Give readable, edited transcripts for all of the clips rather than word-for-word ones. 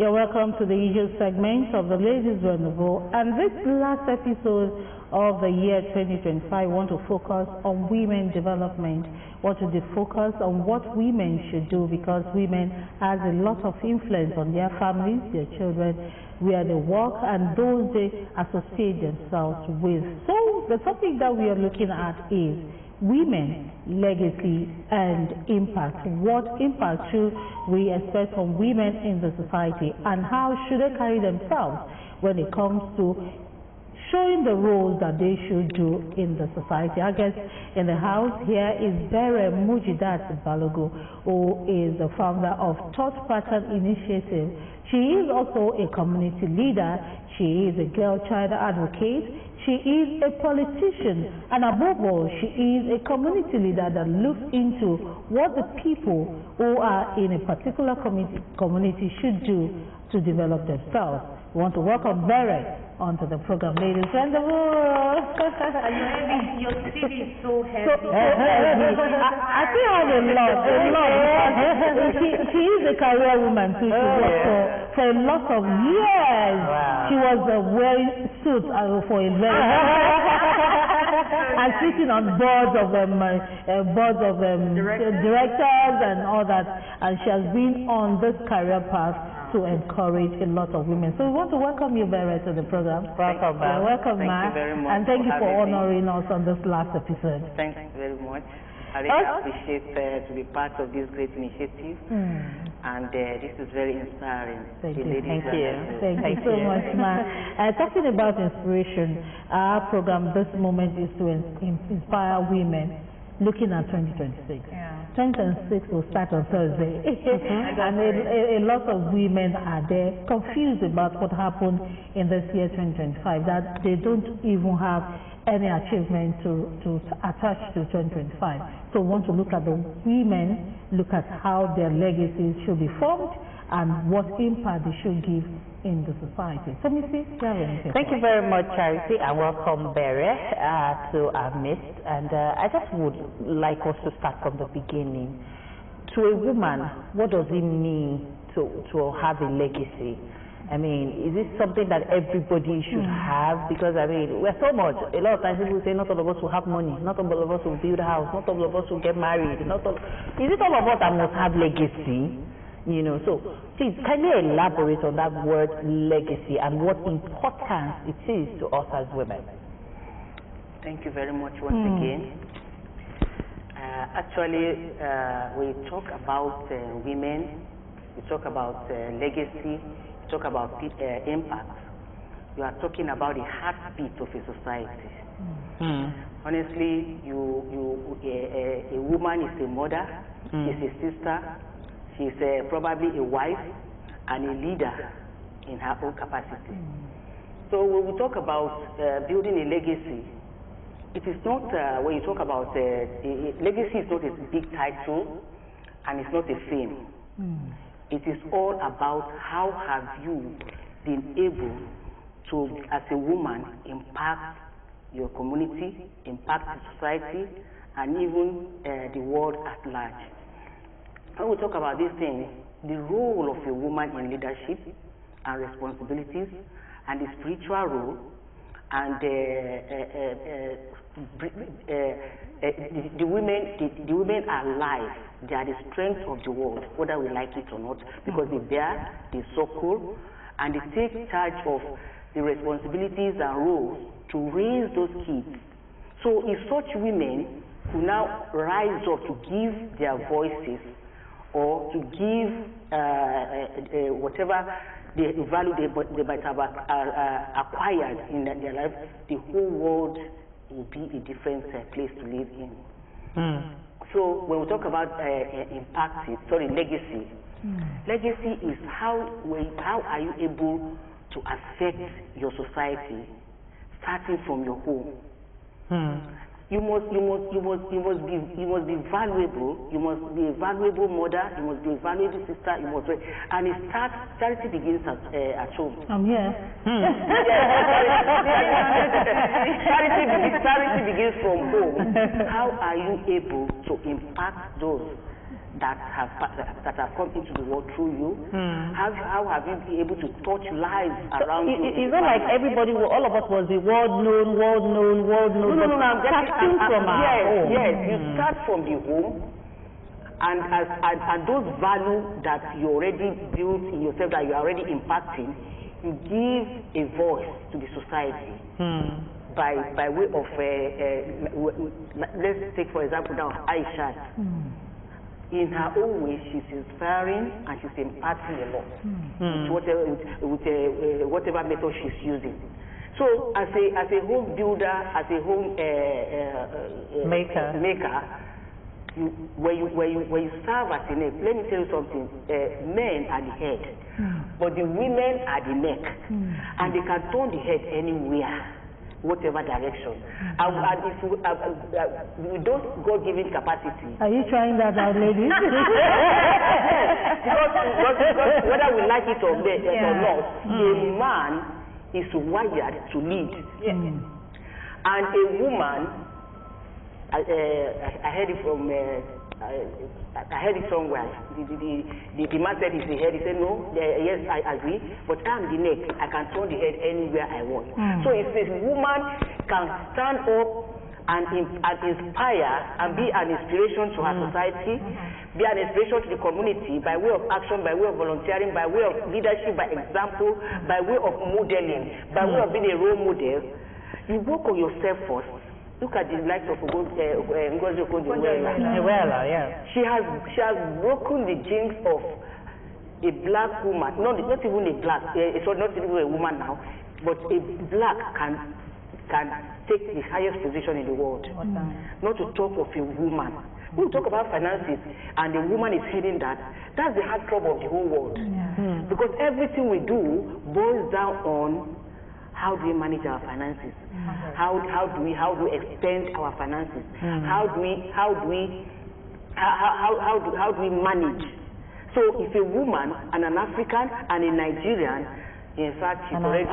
You're welcome to the usual segment of the Ladies Rendezvous, and this last episode of the year 2025 want to focus on women development, want to focus on what women should do, because women has a lot of influence on their families, their children, where they work and those they associate themselves with. So the topic that we are looking at is women, legacy and impact. What impact should we expect from women in the society, and how should they carry themselves when it comes to showing the roles that they should do in the society? I guess in the house here is Bere Mujidat Balogo, who is the founder of Thought Pattern Initiative. She is also a community leader. She is a girl child advocate. She is a politician, and above all, she is a community leader that looks into what the people who are in a particular community should do to develop themselves. We want to welcome Bere onto the program, Ladies Rendezvous. Your CV is so heavy. I think I have a lot. She is a career woman too. She worked for a lot of years. Wow. She was wearing suits for a very and sitting on boards of directors and all that. And she has been on this career path to encourage a lot of women. So we want to welcome you, Bere, to the program. Welcome, ma'am. Welcome, ma'am. Thank you very much. And thank you for honoring us on this last episode. Thank you very much. I really appreciate to be part of this great initiative. And this is very inspiring. Thank you. Thank you so much, ma'am. Talking about inspiration, our program this moment is to inspire women looking at 2026. 2026 will start on Thursday. And a lot of women are there confused about what happened in this year 2025, that they don't even have any achievement to attach to 2025. So we want to look at the women, look at how their legacies should be formed and what impact they should give in the society. So, Missy, do you have anything? Thank you very much, Charity, and welcome, Bere, to our midst. And I just would like us to start from the beginning. To a woman, what does it mean to have a legacy? I mean, is this something that everybody should have? Because, I mean, we're so much. A lot of times people say not all of us will have money, not all of us will build a house, not all of us will get married. Is it all of us that must have legacy? You know, so please, can you elaborate on that word legacy and what importance it is to us as women? Thank you very much once again. Actually, we talk about women, we talk about legacy, we talk about impact. You are talking about the heartbeat of a society. Honestly, a woman is a mother, she's a sister, she's probably a wife and a leader in her own capacity. So when we talk about building a legacy, it is not, when you talk about legacy is not a big title and it's not a fame. It is all about how have you been able to, as a woman, impact your community, impact the society, and even the world at large. When we talk about these things, the role of a woman in leadership and responsibilities, and the spiritual role, and the women are life. They are the strength of the world, whether we like it or not, because they bear, they suckle, and they take charge of the responsibilities and roles to raise those kids. So if such women who now rise up to give their voices or to give whatever the value they might have acquired in their life, the whole world will be a different place to live in. So when we talk about legacy, legacy is how are you able to affect your society, starting from your home. You must be valuable. You must be a valuable mother. You must be a valuable sister. And charity begins at home. I'm here. Charity begins from home. How are you able to impact those that have come into the world through you? How have you been able to touch lives around you? It's not like everybody, all of us was the world known. No, I'm starting from our home. Yes, you start from the home, and those values that you already built in yourself, that you are already impacting, you give a voice to the society. By way of, let's take for example now Aisha. In her own way, she's inspiring and she's impacting a lot with whatever method she's using. So as a home builder, as a home maker, when you serve as a neck, let me tell you something. Men are the head, but the women are the neck, and they can turn the head anywhere, whatever direction. And if with those God-given capacity. Are you trying that out, ladies? because whether we like it or not, a man is wired to lead, and a woman. I heard it from. I heard it somewhere. The man said he's the head. He said, no, yes, I agree, but I'm the neck. I can turn the head anywhere I want. So if this woman can stand up and inspire and be an inspiration to her society, be an inspiration to the community by way of action, by way of volunteering, by way of leadership, by example, by way of modeling, by way of being a role model, you work on yourself first. Look at the likes of Ngozi Okonjo-Iweala. She has broken the jinx of a black woman, not even a black, not even a woman now, but a black can take the highest position in the world. Not to talk of a woman. When we talk about finances and a woman is heading that, that's the heartthrob of the whole world. Because everything we do boils down on how do we manage our finances? How do we expend our finances? How do we manage? So if a woman and an African and a Nigerian, in fact, she's already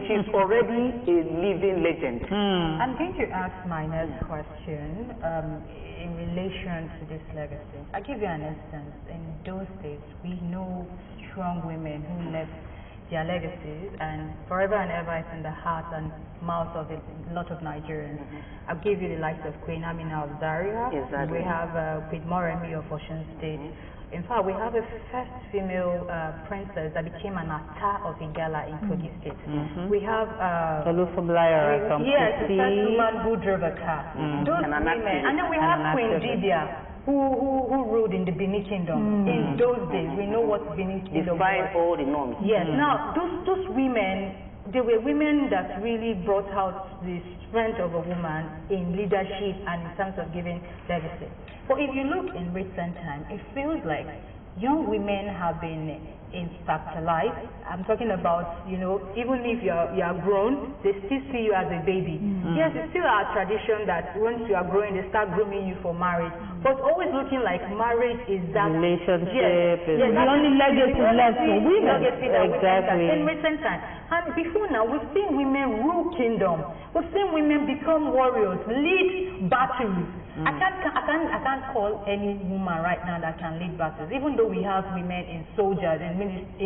she's already a living legend. I'm going to ask my next question in relation to this legacy. I'll give you an instance. In those days, we know strong women who left their legacies, and forever and ever it's in the heart and mouth of a lot of Nigerians. I'll give you the likes of Queen Amina of Zaria. Exactly. We have Queen Moremi of Osun State. In fact, we have a first female princess that became an Ata of Igala in Kogi State. We have Olufunmilayo from yes, the first woman who drove a car. Those women, and then we have Queen Dibia, who ruled in the Benin Kingdom. In those days, we know what Benin Kingdom was. All the norms. Yes. Now, those women, they were women that really brought out the strength of a woman in leadership and in terms of giving legacy. But if you look in recent time, it feels like young women have been infantilized. I'm talking about, even if you are grown, they still see you as a baby. Yes, it's still our tradition that once you are growing, they start grooming you for marriage. But always looking like marriage is that relationship. Yes, the only legacy left for women. Exactly. In recent time. And before now, we've seen women rule kingdom. We've seen women become warriors, lead battles. I can't call any woman right now that can lead battles, even though we have women in soldiers, in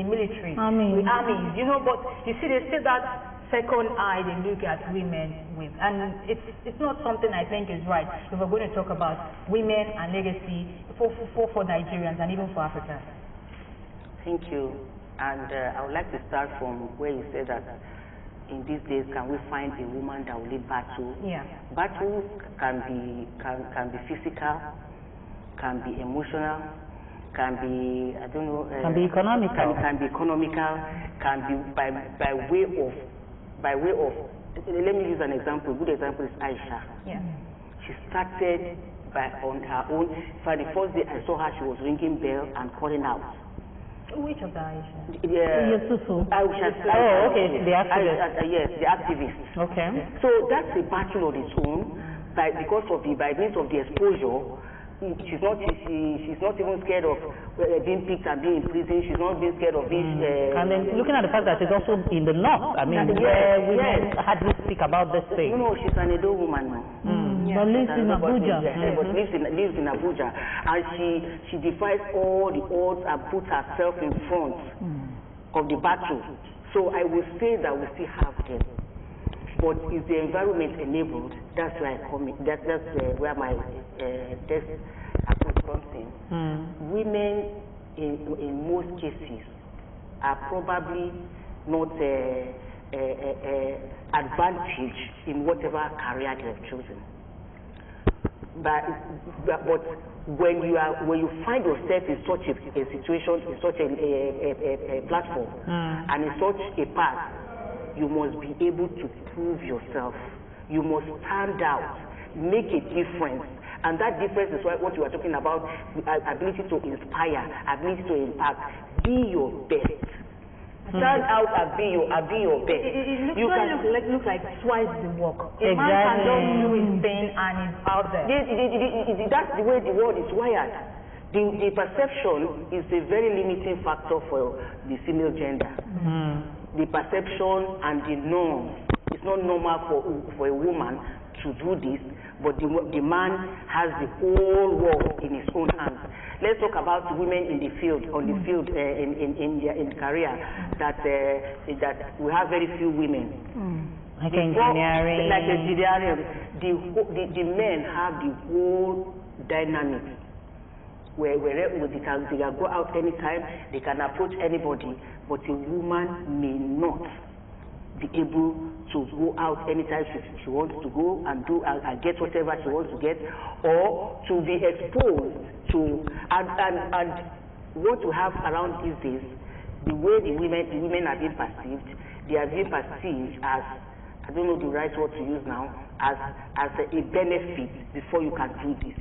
military, armies, but you see there's still that second eye they look at women with, and it's not something I think is right if we're going to talk about women and legacy for Nigerians and even for Africa. Thank you. And I would like to start from where you said that in these days, can we find a woman that will lead battle? Yeah. Battles can be physical, can be emotional, can be can be economical. Can be economical, can be by way of. Let me use an example. A good example is Aisha. Yeah. She started on her own. For the first day I saw her, she was ringing bell and calling out. Which of the Aisha? Yusufu. Oh, okay, the activist. Yes, the activist. Okay. So that's a battle on its own, by means of the exposure. She's not even scared of being picked and being in prison. She's not being scared of being. And then looking at the fact that she's also in the north. I mean, where women hardly speak about this thing. No, she's an Edo woman now. But lives in Abuja. But lives in Abuja, and she defies all the odds and puts herself in front of the battle. So I would say that we still have them. But is the environment enabled? That's where I come in. That's where my test approach comes in. Women, in most cases, are probably not advantaged in whatever career they have chosen. But when you find yourself in such a situation, in such a platform, and in such a path, you must be able to prove yourself. You must stand out, make a difference. And that difference is what you are talking about, ability to inspire, ability to impact. Be your best. Stand out and be your best. It looks like twice the work. A man can just do his thing and is out there. That's the way the world is wired. The perception is a very limiting factor for the female gender. The perception and the norm. It's not normal for a woman to do this, but the man has the whole world in his own hands. Let's talk about women in the field, in career, that we have very few women. Like engineering. Like engineering. The men have the whole dynamic. Where they can go out anytime, they can approach anybody, but a woman may not be able to go out anytime she wants to go and do and get whatever she wants to get, or to be exposed to and what we have around these days, the way the women are being perceived, they are being perceived as, I don't know the right word to use now, as a benefit before you can do this.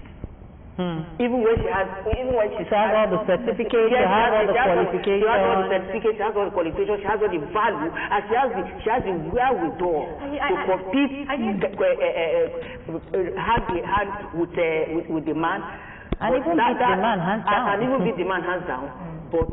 Even when she has all the certificates, she has all the qualifications. She has all the certificates, she has all the qualifications, she has all the value, and she has the wherewithal to compete hand in hand with the man. And even beat the man hands down. And even beat the man hands down. But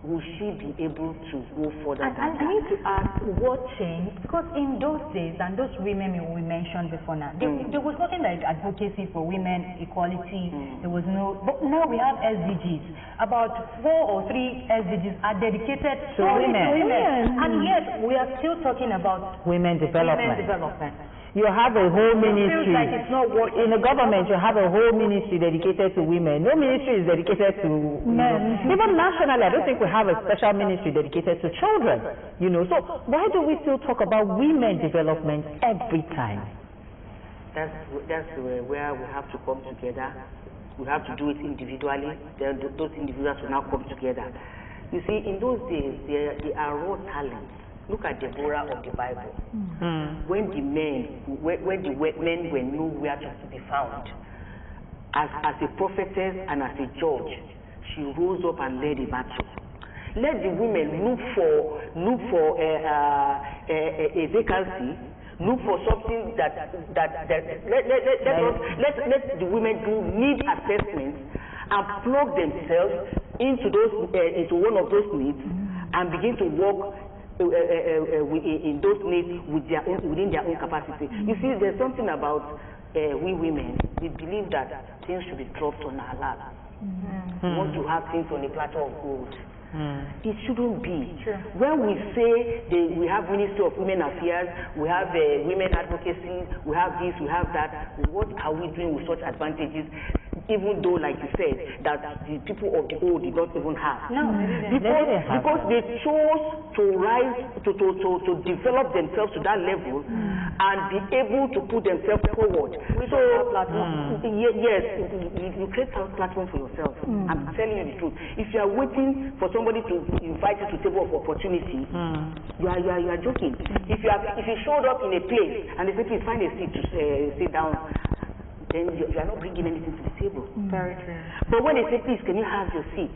will she be able to go further? And I need to ask what changed, because in those days and those women we mentioned before now, there was nothing like advocacy for women equality. There was no, but now we have SDGs. About 4 or 3 SDGs are dedicated to women. And yet we are still talking about women development. You have a whole ministry. Like it's not in the government, you have a whole ministry dedicated to women. No ministry is dedicated to men. Even nationally, I don't think we have a special ministry dedicated to children. So why do we still talk about women development every time? That's where we have to come together. We have to do it individually. Then those individuals will now come together. You see, in those days, there are raw talents. Look at Deborah of the Bible. When the men were nowhere to be found, as a prophetess and as a judge, she rose up and led a battle. Let the women look for a vacancy. Look for something that let the women do need assessments and plug themselves into one of those needs and begin to work in those needs within their own capacity. You see, there's something about we women. We believe that things should be dropped on our lap. We want to have things on a platter of gold. It shouldn't be. True. When we say we have Ministry of Women Affairs, we have women advocacy, we have this, we have that, what are we doing with such advantages? Even though, like you said, that the people of the old did not even have. No, because they chose to rise, to develop themselves to that level and be able to put themselves forward. So, yes, you create a platform for yourself. I'm telling you the truth. If you are waiting for somebody to invite you to table of opportunity, you are joking. If you showed up in a place and they say, please find a seat to sit down, then you are not bringing anything to the table. Very true. But when they say, please, can you have your seat?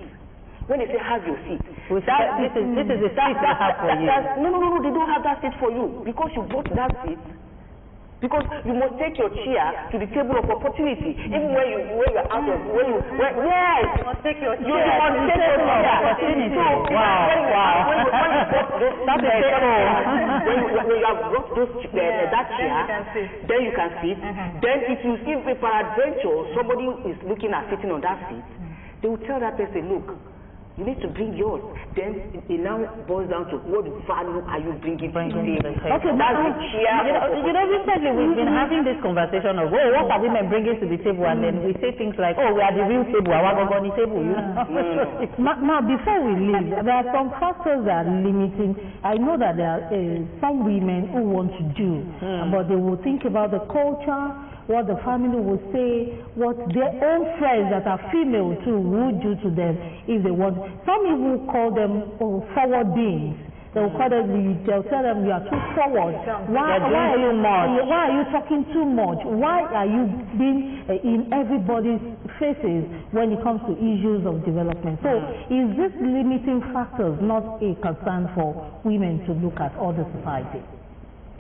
When they say, have your seat, this is the seat they have for you. No, they don't have that seat for you because you bought that seat. Because you must take your chair to the table of opportunity. Even when you're out of yes, you must take your chair. You must take your chair. Wow. When you bought those That's a when you have brought those that chair, then you can sit. Then if you see peradventure somebody is looking at sitting on that seat, they will tell that person, look, you need to bring yours. Then it now boils down to what value are you bringing to the table? Okay, that's the chair. Recently we've been having this conversation of, oh, what are women bringing to the table? And then we say things like, oh, we are the real table, our gogoni table. You know? Now, before we leave, there are some factors that are limiting. I know that there are some women who want to do, but they will think about the culture, what the family will say, what their own friends that are female too would do to them if they want. Some even call them forward beings. They will call them, they'll tell them you are too forward. Why are you talking too much? Why are you being in everybody's faces when it comes to issues of development? So is this limiting factors not a concern for women to look at all the society?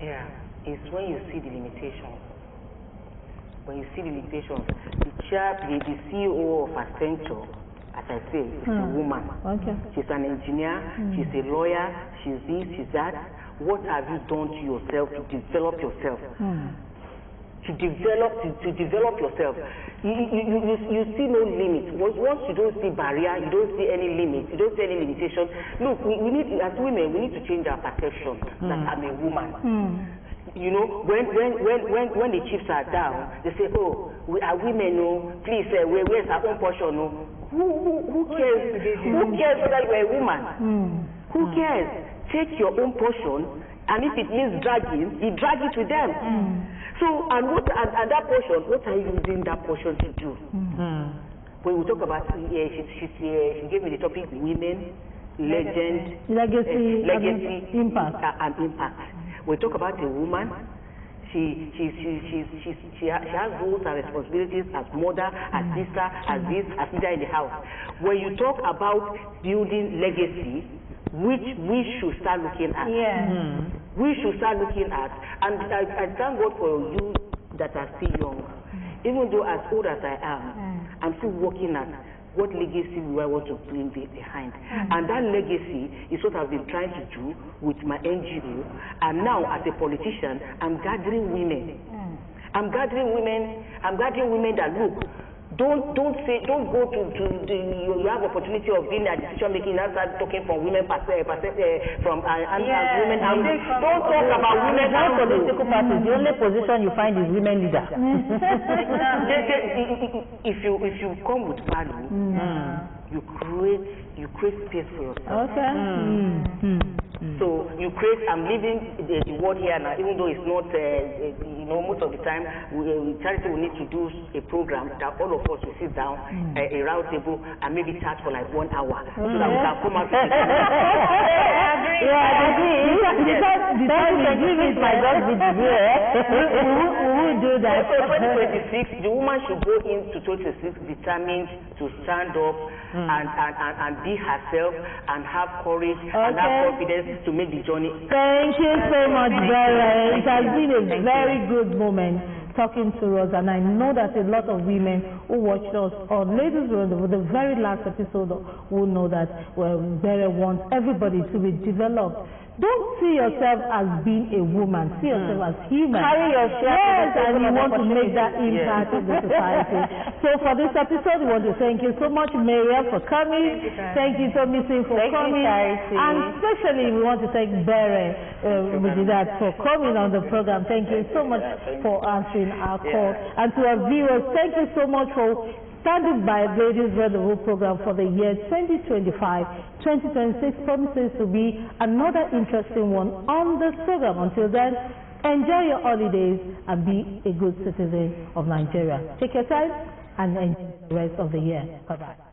Yeah, it's when you see the limitations. When you see the limitations, the CEO of Accenture, as I say, is a woman. Okay. She's an engineer, she's a lawyer, she's this, she's that. What have you done to yourself to develop yourself? To develop yourself. You see no limit. Once you don't see barrier, you don't see any limit, you don't see any limitation. Look, we need, as women, we need to change our perception that I'm a woman. You know, when the chiefs are down, they say, oh, we are women, no, please, where's our own portion, no? Who cares? Who cares whether you're a woman? Who cares? Take your own portion, and if it means dragging, you drag it with them. So, and that portion, what are you using that portion to do? When we talk about, she gave me the topic, women, legend, legacy, impact. And impact. We talk about a woman. She has roles and responsibilities as mother, as sister, as this, as leader in the house. When you talk about building legacy, which we should start looking at. We should start looking at, and I thank God for you that are still young. Even though as old as I am, I'm still working at what legacy do I want to bring behind? And that legacy is what I've been trying to do with my NGO. And now, as a politician, I'm gathering women. I'm gathering women that look. Don't go to you have opportunity of being a decision making and start talking from women women. Don't talk about women. Political parties, the only position you find is women leader. If you come with value, you create space for yourself. Okay. So you create. I'm leaving the word here now, even though it's not. Most of the time, charity will need to do a program that all of us will sit down a round table and maybe chat for like 1 hour, so that we can come out. I agree. Because the time we agree with my God with we will do that. So 2026, the woman should go into 2026 determined to stand up and be herself and have courage and have confidence to make the journey. Thank you so much, Bella. It has been a very good moment talking to us, and I know that a lot of women who watched us on Ladies Rendezvous, the very last episode, will know that Bella wants everybody to be developed. Don't see yourself as being a woman. See yourself as human. Carry yourself. Yes, and you want to make that impact in the society. So for this episode, we want to thank you so much, Maria, for coming. Thank you so much for coming. And especially we want to thank Bere for coming on the program. Thank you so much for answering our call. And to our viewers, thank you so much for standing by Ladies Rendezvous program for the year 2025. 2026 promises to be another interesting one on this program. Until then, enjoy your holidays and be a good citizen of Nigeria. Take your time and enjoy the rest of the year. Bye-bye.